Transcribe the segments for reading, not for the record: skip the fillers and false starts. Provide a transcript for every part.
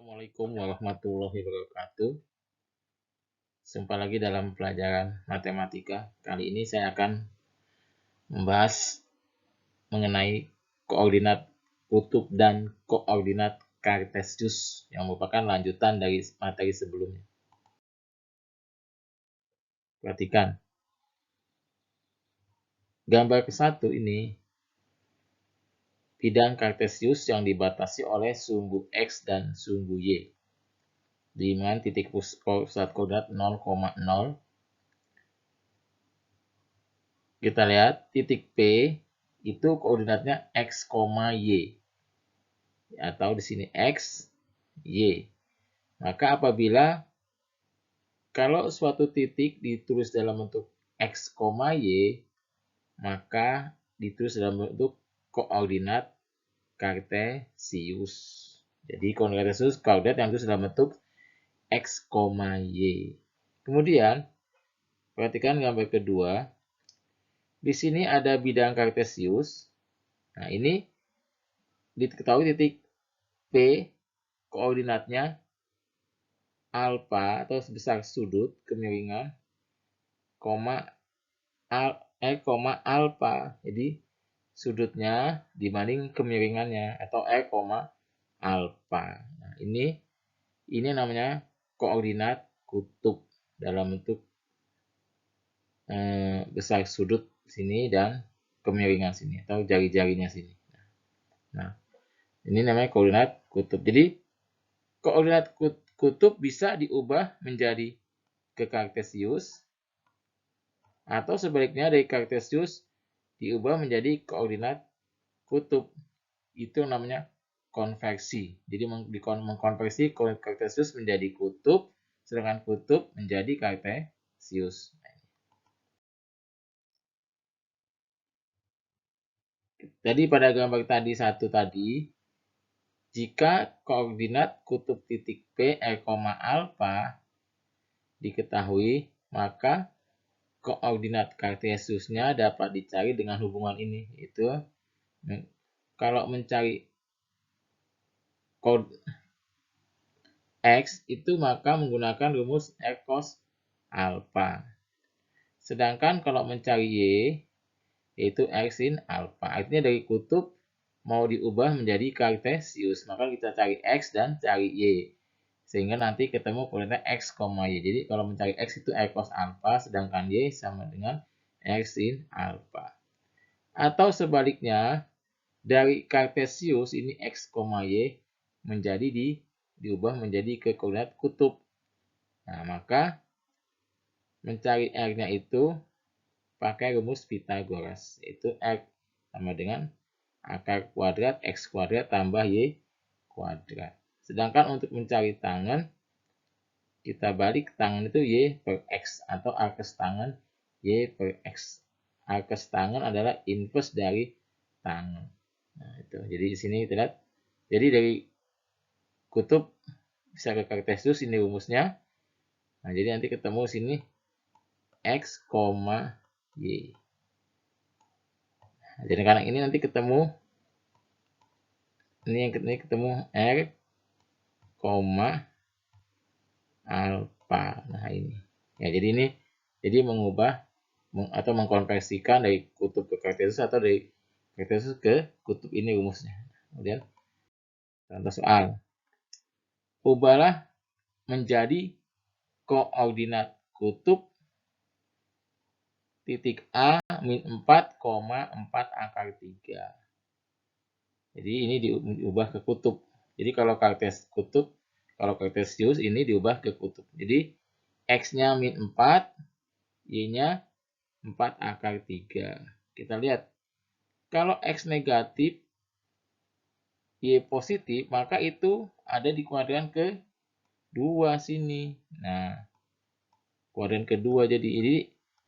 Assalamualaikum warahmatullahi wabarakatuh. Jumpa lagi dalam pelajaran matematika. Kali ini saya akan membahas mengenai koordinat kutub dan koordinat Kartesius yang merupakan lanjutan dari materi sebelumnya. Perhatikan. Gambar ke-1 ini bidang Kartesius yang dibatasi oleh sumbu X dan sumbu Y. Dengan titik pusat koordinat 0,0. Kita lihat titik P itu koordinatnya X, Y. Atau di sini X, Y. Maka apabila kalau suatu titik ditulis dalam bentuk X, Y, maka ditulis dalam bentuk koordinat Kartesius. Jadi koordinat Kartesius koordinat yang ditulis dalam bentuk X, Y. Kemudian perhatikan gambar kedua. Di sini ada bidang Kartesius. Nah, ini diketahui titik P koordinatnya alfa atau sebesar sudut kemiringan, alfa. Jadi sudutnya dibanding kemiringannya atau alfa. Nah, ini namanya koordinat kutub dalam bentuk besar sudut sini dan kemiringan sini atau jari-jarinya sini. Nah, ini namanya koordinat kutub. Jadi koordinat kutub bisa diubah menjadi ke Kartesius atau sebaliknya dari Kartesius diubah menjadi koordinat kutub. Itu namanya konversi. Jadi mengkonversi Kartesius menjadi kutub, sedangkan kutub menjadi Kartesius. Jadi pada gambar tadi jika koordinat kutub titik P, alfa diketahui, maka koordinat Kartesiusnya dapat dicari dengan hubungan ini. Itu kalau mencari X itu maka menggunakan rumus R cos alfa. Sedangkan kalau mencari Y yaitu X sin alfa. Artinya dari kutub mau diubah menjadi Kartesius, maka kita cari X dan cari Y. Sehingga nanti ketemu koordinat X, Y. Jadi kalau mencari X itu R cos alfa, sedangkan Y sama dengan R sin alfa. Atau sebaliknya, dari Kartesius ini X, Y menjadi diubah menjadi ke koordinat kutub. Nah, maka mencari R-nya itu pakai rumus Pythagoras, yaitu R sama dengan akar kuadrat X kuadrat tambah Y kuadrat. Sedangkan untuk mencari tangan, kita balik tangan itu Y per X atau akes tangan Y per X. Akes tangan adalah inverse dari tangan. Nah, itu. Jadi di sini kita lihat. Jadi dari kutub bisa ke Kartesius, ini rumusnya. Nah, jadi nanti ketemu sini X, Y. Nah, jadi karena ini nanti ketemu ini ketemu R, alfa. Nah, ini. Ya, jadi ini mengubah atau mengkonversikan dari kutub ke Kartesius atau dari Kartesius ke kutub, ini rumusnya. Kemudian contoh soal. Ubahlah menjadi koordinat kutub titik A min 4,4 akar 3. Jadi ini diubah ke kutub. Jadi kalau Kartesius ini diubah ke kutub. Jadi X-nya min 4, Y-nya 4 akar 3. Kita lihat. Kalau X negatif, Y positif, maka itu ada di kuadran ke-2 sini. Nah, kuadran kedua jadi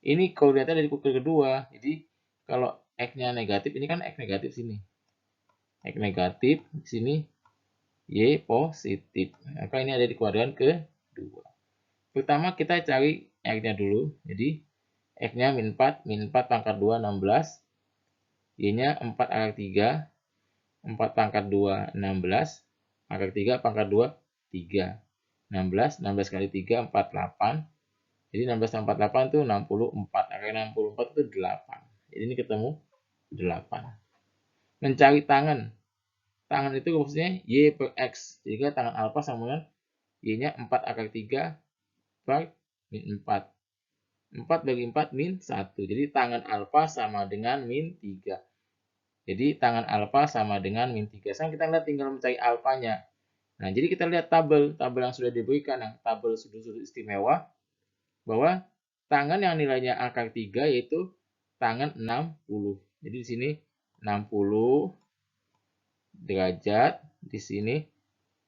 ini koordinatnya dari kuadran kedua. Jadi kalau X-nya negatif, ini kan X negatif sini. X negatif di sini, Y positif. Maka ini ada di kuadran ke-2. Pertama kita cari X-nya dulu. Jadi X-nya min 4 pangkat 2, 16. Y-nya 4 akar 3. 4 pangkat 2, 16. Akar 3 pangkat 2, 3. 16 kali 3, 48. Jadi 16 tambah 48 itu 64. Akar 64 itu 8. Jadi ini ketemu 8. Mencari tangan. Tangan itu rumusnya Y per X. Jadi tangan alfa sama dengan Y-nya 4 akar 3 per min 4. 4 bagi 4 min 1. Jadi tangan alfa sama dengan min 3. Jadi tangan alfa sama dengan min 3. Sekarang kita lihat tinggal mencari alfanya. Nah, jadi kita lihat tabel yang sudah diberikan, yang tabel sudut-sudut istimewa, bahwa tangan yang nilainya akar 3 yaitu tangan 60. Jadi di sini 60 derajat, di sini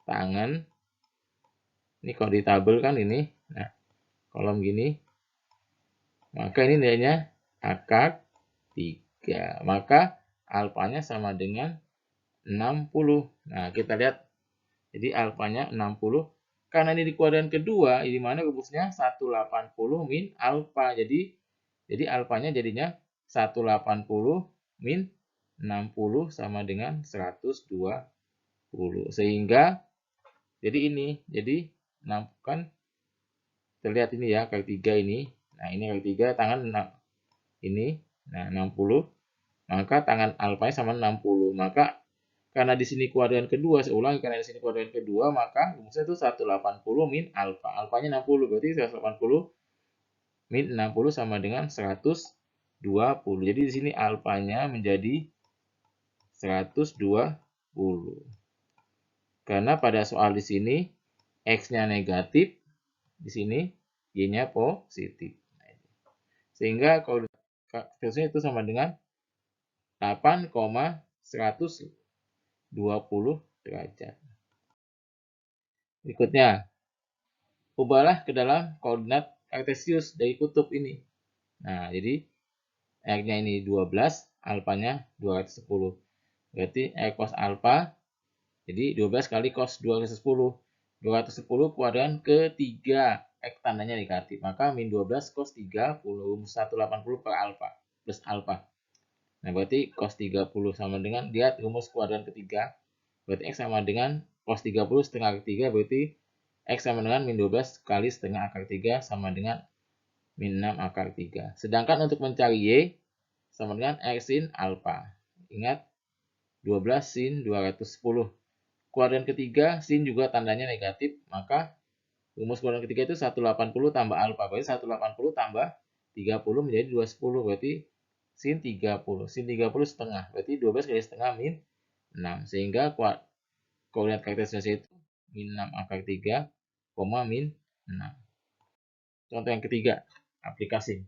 tangan. Ini kalau di tabel kan ini. Nah, kolom gini. Maka ini nilainya akar 3. Maka alfanya sama dengan 60. Nah, kita lihat. Jadi alfanya 60. Karena ini di kuadran kedua, di mana rumusnya 180 min alfa. Jadi alfanya jadinya 180 min 60 sama dengan 120. Sehingga jadi ini, kan terlihat ini ya, akar 3 ini. Nah, ini akar 3 tangan ini. Nah, 60. Maka tangan alfanya sama 60. Maka karena di sini kuadran kedua, saya ulangi, karena di sini kuadran kedua, maka rumusnya itu 180 min alfa. Alfanya 60, berarti 180 min 60 sama dengan 120. Jadi di sini alfanya menjadi 120. Karena pada soal di sini X-nya negatif, di sini Y-nya positif. Sehingga koordinatnya itu sama dengan 8,120 derajat. Berikutnya, ubahlah ke dalam koordinat kartesius dari kutub ini. Nah, jadi R-nya ini 12, alfanya 210. Berarti R cos alfa, jadi 12 kali cos 210. 210 kuadran ketiga, X tandanya negatif. Maka min 12 cos 30, 180 per alfa, plus alfa. Nah, berarti cos 30 sama dengan, lihat rumus kuadran ketiga. Berarti X sama dengan cos 30 setengah akar 3, berarti X sama dengan min 12 kali setengah akar 3 sama dengan min 6 akar 3. Sedangkan untuk mencari Y sama dengan X sin alfa. Ingat, 12 sin 210. Kuadran ketiga, sin juga tandanya negatif, maka rumus kuadran ketiga itu 180 tambah alfa. Berarti 180 tambah 30 menjadi 210. Berarti sin 30. Sin 30 setengah. Berarti 12 kali setengah min 6. Sehingga koordinat kartesiusnya itu min 6 akar 3, min 6. Contoh yang ketiga, aplikasi.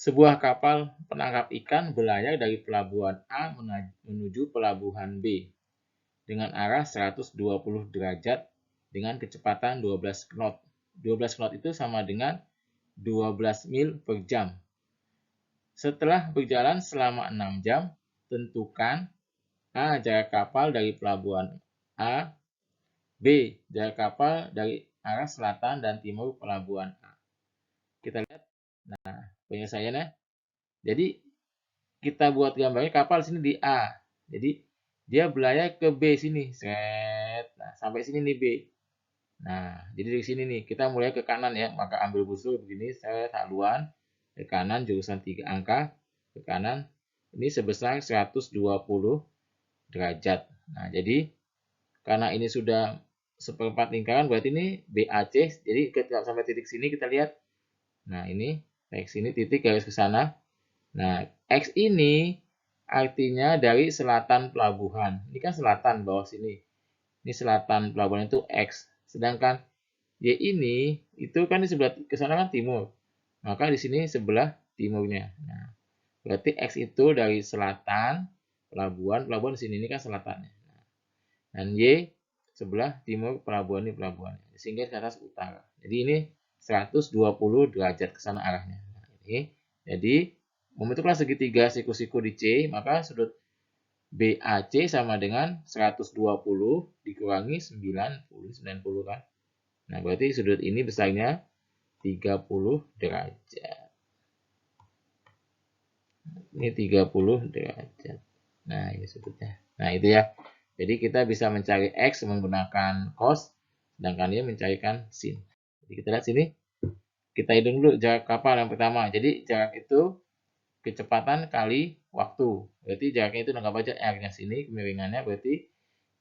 Sebuah kapal penangkap ikan berlayar dari pelabuhan A menuju pelabuhan B dengan arah 120 derajat dengan kecepatan 12 knot. 12 knot itu sama dengan 12 mil per jam. Setelah berjalan selama 6 jam, tentukan A. jarak kapal dari pelabuhan A, B. jarak kapal dari arah selatan dan timur pelabuhan A. Kita lihat, nah penyelesaiannya. Jadi kita buat gambarnya kapal sini di A. Jadi dia berlayar ke B sini. Nah, sampai sini nih B. Nah, jadi dari sini nih kita mulai ke kanan ya. Maka ambil busur begini, haluan ke kanan jurusan 3 angka ke kanan. Ini sebesar 120 derajat. Nah, jadi karena ini sudah seperempat lingkaran, berarti ini BAC. Jadi ketika sampai titik sini kita lihat. Nah, ini X ini titik garis ke sana. Nah, X ini artinya dari selatan pelabuhan. Ini kan selatan bawah sini. Ini selatan pelabuhan itu X. Sedangkan Y ini itu kan di sebelah ke sana kan timur. Maka di sini sebelah timurnya. Nah, berarti X itu dari selatan pelabuhan di sini ini kan selatannya. Dan Y sebelah timur pelabuhan ini pelabuhannya. Sehingga ke atas utara. Jadi ini 120 derajat ke sana arahnya. Nah, ini. Jadi membentuklah segitiga siku-siku di C, maka sudut BAC sama dengan 120 dikurangi 90 kan. Nah, berarti sudut ini besarnya 30 derajat. Ini 30 derajat. Nah, ini sudutnya. Nah, itu ya. Jadi kita bisa mencari X menggunakan cos, sedangkan dia mencarikan sin. Jadi kita lihat sini, kita hitung dulu jarak kapal yang pertama. Jadi jarak itu kecepatan kali waktu. Berarti jaraknya itu anggap aja R-nya sini, kemiringannya berarti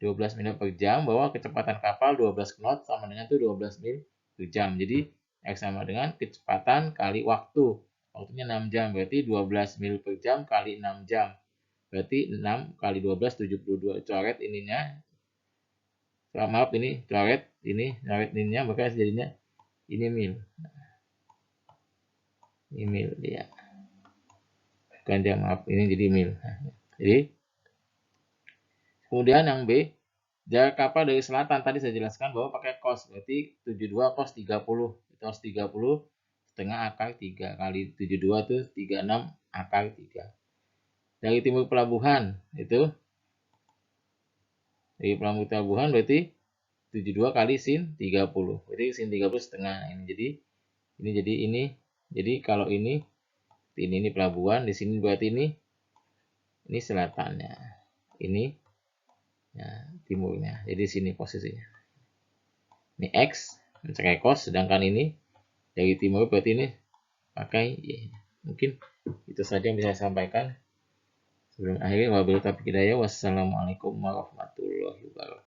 12 mil per jam, bahwa kecepatan kapal 12 knot sama dengan itu 12 mil per jam. Jadi R sama dengan kecepatan kali waktu. Waktunya 6 jam, berarti 12 mil per jam kali 6 jam. Berarti 6 kali 12, 72. Coret ininya. Maaf, ini coret ininya, maka jadinya ini mil. Ini mil, ya. Bukan jam, maaf, ini jadi mil. Jadi, kemudian yang B, jarak kapal dari selatan tadi saya jelaskan bahwa pakai cos, berarti 72 cos 30. Cos 30 setengah akar 3 kali 72 itu 36 akar 3. Dari timur pelabuhan itu berarti 72 kali sin 30. Berarti sin 30 setengah. Jadi kalau ini pelabuhan, di sini berarti ini selatannya. Ini ya, timurnya. Jadi sini posisinya. Ini X mencari cos, sedangkan ini dari timur berarti ini pakai Y. Mungkin itu saja yang bisa saya sampaikan. Sebelum akhir, wabillahi taufiq hidayah. Wassalamualaikum warahmatullahi wabarakatuh.